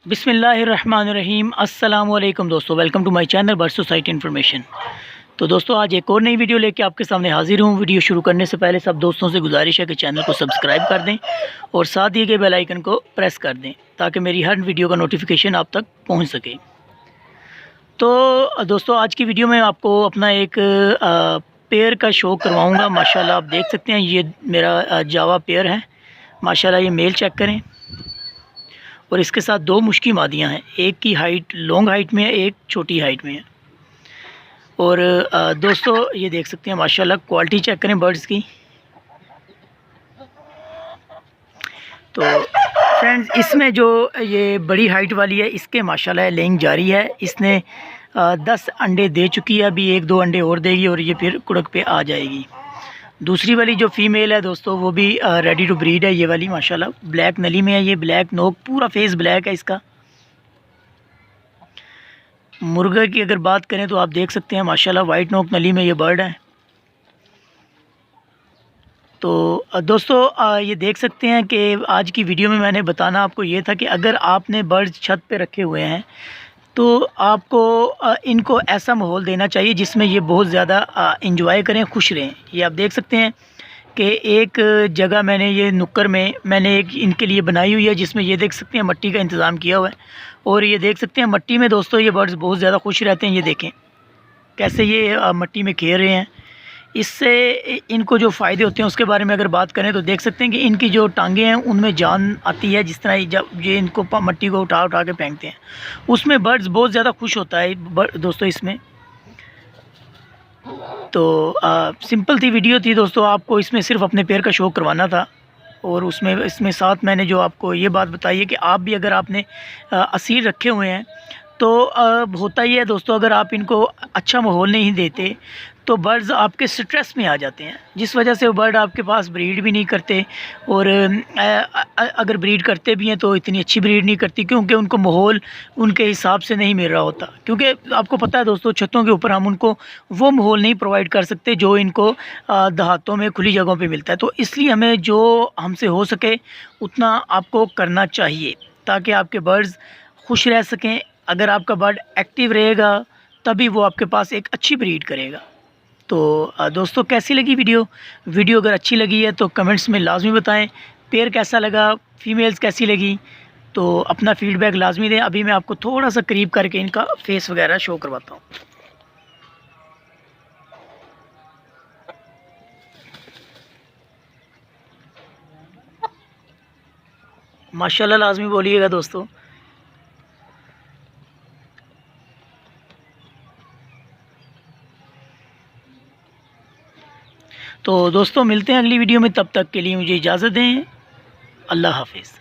बिस्मिल्लाहिर्रहमानिर्रहीम। अस्सलाम वालेकुम दोस्तों, welcome to my channel bird society information. तो दोस्तों आज एक और नई वीडियो लेके आपके सामने हाजिर हूँ। वीडियो शुरू करने से पहले सब दोस्तों से गुजारिश है कि चैनल को सब्सक्राइब कर दें और साथ दिए गए बेल आइकन को प्रेस कर दें ताकि मेरी हर वीडियो का नोटिफिकेशन आप तक पहुँच सके। तो दोस्तों आज की वीडियो में आपको अपना एक पेयर का शो करवाऊँगा। माशाल्लाह आप देख सकते हैं ये मेरा जावा पेयर है। माशाल्लाह ये मेल चेक करें और इसके साथ दो मुश्की मादियाँ हैं, एक की हाइट लॉन्ग हाइट में है, एक छोटी हाइट में है। और दोस्तों ये देख सकते हैं माशाल्लाह क्वालिटी चेक करें बर्ड्स की। तो फ्रेंड्स इसमें जो ये बड़ी हाइट वाली है इसके माशाल्लाह लेइंग जारी है। इसने 10 अंडे दे चुकी है, अभी 1-2 अंडे और देगी और ये फिर कुड़क पे आ जाएगी। दूसरी वाली जो फीमेल है दोस्तों वो भी रेडी टू ब्रीड है। ये वाली माशाल्लाह ब्लैक नली में है, ये ब्लैक नोक, पूरा फेस ब्लैक है इसका। मुर्गे की अगर बात करें तो आप देख सकते हैं माशाल्लाह वाइट नोक नली में ये बर्ड है। तो दोस्तों ये देख सकते हैं कि आज की वीडियो में मैंने बताना आपको ये था कि अगर आपने बर्ड छत पे रखे हुए हैं तो आपको इनको ऐसा माहौल देना चाहिए जिसमें ये बहुत ज़्यादा इंजॉय करें, खुश रहें। ये आप देख सकते हैं कि एक जगह मैंने ये नुक्कर में मैंने एक इनके लिए बनाई हुई है जिसमें ये देख सकते हैं मट्टी का इंतज़ाम किया हुआ है। और ये देख सकते हैं मट्टी में दोस्तों ये बर्ड्स बहुत ज़्यादा खुश रहते हैं। ये देखें कैसे ये मट्टी में खेल रहे हैं। इससे इनको जो फ़ायदे होते हैं उसके बारे में अगर बात करें तो देख सकते हैं कि इनकी जो टांगें हैं उनमें जान आती है। जिस तरह जब ये इनको मट्टी को उठा उठा के फेंकते हैं उसमें बर्ड्स बहुत ज़्यादा खुश होता है दोस्तों इसमें। तो सिंपल सी वीडियो थी दोस्तों, आपको इसमें सिर्फ अपने पेयर का शो करवाना था। और उसमें इसमें साथ मैंने जो आपको ये बात बताई है कि आप भी अगर आपने असील रखे हुए हैं तो होता ही है दोस्तों, अगर आप इनको अच्छा माहौल नहीं देते तो बर्ड्स आपके स्ट्रेस में आ जाते हैं, जिस वजह से वो बर्ड आपके पास ब्रीड भी नहीं करते। और अगर ब्रीड करते भी हैं तो इतनी अच्छी ब्रीड नहीं करती क्योंकि उनको माहौल उनके हिसाब से नहीं मिल रहा होता। क्योंकि आपको पता है दोस्तों छतों के ऊपर हम उनको वो माहौल नहीं प्रोवाइड कर सकते जो इनको देहातों में खुली जगहों पे मिलता है। तो इसलिए हमें जो हमसे हो सके उतना आपको करना चाहिए ताकि आपके बर्ड्स खुश रह सकें। अगर आपका बर्ड एक्टिव रहेगा तभी वो आपके पास एक अच्छी ब्रीड करेगा। तो दोस्तों कैसी लगी वीडियो अगर अच्छी लगी है तो कमेंट्स में लाजमी बताएं पेयर कैसा लगा, फीमेल्स कैसी लगी, तो अपना फीडबैक लाजमी दें। अभी मैं आपको थोड़ा सा करीब करके इनका फेस वगैरह शो करवाता हूँ। माशाल्लाह लाजमी बोलिएगा दोस्तों। तो दोस्तों मिलते हैं अगली वीडियो में, तब तक के लिए मुझे इजाज़त दें। अल्लाह हाफ़िज़।